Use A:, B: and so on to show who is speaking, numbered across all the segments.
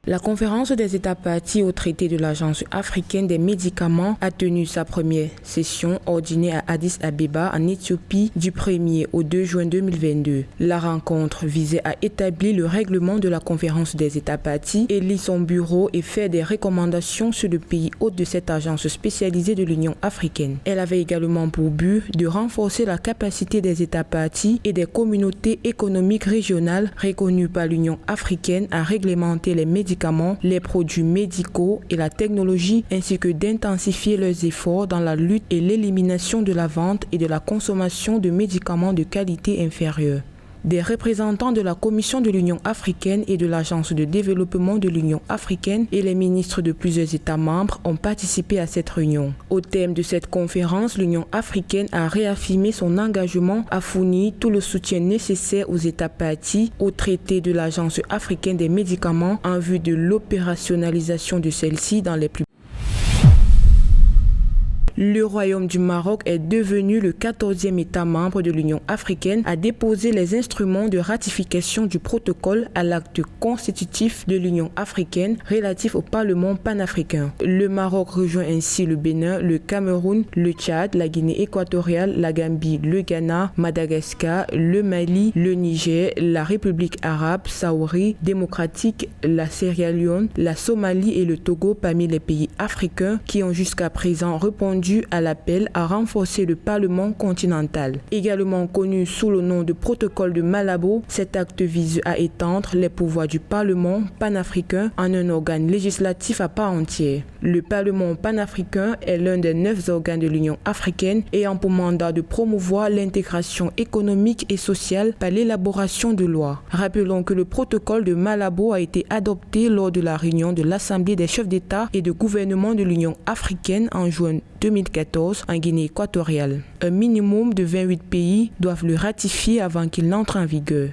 A: La conférence des États parties au traité de l'Agence africaine des médicaments a tenu sa première session ordinaire à Addis Abeba en Éthiopie du 1er au 2 juin 2022. La rencontre visait à établir le règlement de la conférence des États parties, élire son bureau et faire des recommandations sur le pays hôte de cette agence spécialisée de l'Union africaine. Elle avait également pour but de renforcer la capacité des États parties et des communautés économiques régionales reconnues par l'Union africaine à réglementer les médicaments, les produits médicaux et la technologie, ainsi que d'intensifier leurs efforts dans la lutte et l'élimination de la vente et de la consommation de médicaments de qualité inférieure. Des représentants de la Commission de l'Union africaine et de l'Agence de développement de l'Union africaine et les ministres de plusieurs États membres ont participé à cette réunion. Au terme de cette conférence, l'Union africaine a réaffirmé son engagement à fournir tout le soutien nécessaire aux États parties au traité de l'Agence africaine des médicaments en vue de l'opérationnalisation de celle-ci dans les plus. Le Royaume du Maroc est devenu le 14e État membre de l'Union africaine à déposer les instruments de ratification du protocole à l'acte constitutif de l'Union africaine relatif au Parlement panafricain. Le Maroc rejoint ainsi le Bénin, le Cameroun, le Tchad, la Guinée équatoriale, la Gambie, le Ghana, Madagascar, le Mali, le Niger, la République arabe saourie démocratique, la Sierra Leone, la Somalie et le Togo parmi les pays africains qui ont jusqu'à présent répondu à l'appel à renforcer le Parlement continental. Également connu sous le nom de protocole de Malabo, cet acte vise à étendre les pouvoirs du Parlement panafricain en un organe législatif à part entière. Le Parlement panafricain est l'un des 9 organes de l'Union africaine ayant pour mandat de promouvoir l'intégration économique et sociale par l'élaboration de lois. Rappelons que le protocole de Malabo a été adopté lors de la réunion de l'Assemblée des chefs d'État et de gouvernement de l'Union africaine en juin 2014 en Guinée équatoriale. Un minimum de 28 pays doivent le ratifier avant qu'il n'entre en vigueur.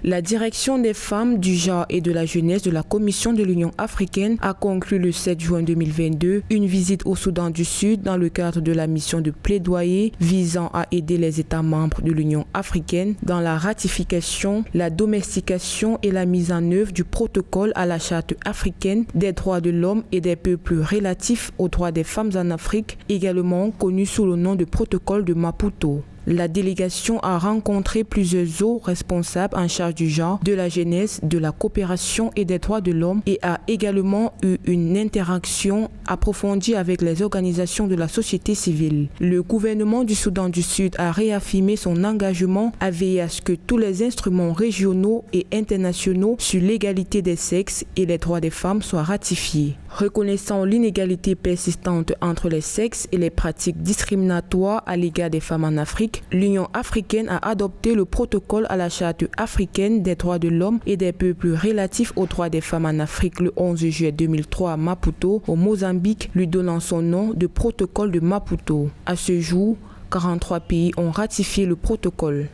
A: La direction des femmes, du genre et de la jeunesse de la Commission de l'Union africaine a conclu le 7 juin 2022 une visite au Soudan du Sud dans le cadre de la mission de plaidoyer visant à aider les États membres de l'Union africaine dans la ratification, la domestication et la mise en œuvre du protocole à la Charte africaine des droits de l'homme et des peuples relatifs aux droits des femmes en Afrique, également connu sous le nom de protocole de Maputo. La délégation a rencontré plusieurs hauts responsables en charge du genre, de la jeunesse, de la coopération et des droits de l'homme et a également eu une interaction approfondie avec les organisations de la société civile. Le gouvernement du Soudan du Sud a réaffirmé son engagement à veiller à ce que tous les instruments régionaux et internationaux sur l'égalité des sexes et les droits des femmes soient ratifiés. Reconnaissant l'inégalité persistante entre les sexes et les pratiques discriminatoires à l'égard des femmes en Afrique, l'Union africaine a adopté le protocole à la Charte africaine des droits de l'homme et des peuples relatifs aux droits des femmes en Afrique le 11 juillet 2003 à Maputo, au Mozambique, lui donnant son nom de protocole de Maputo. À ce jour, 43 pays ont ratifié le protocole.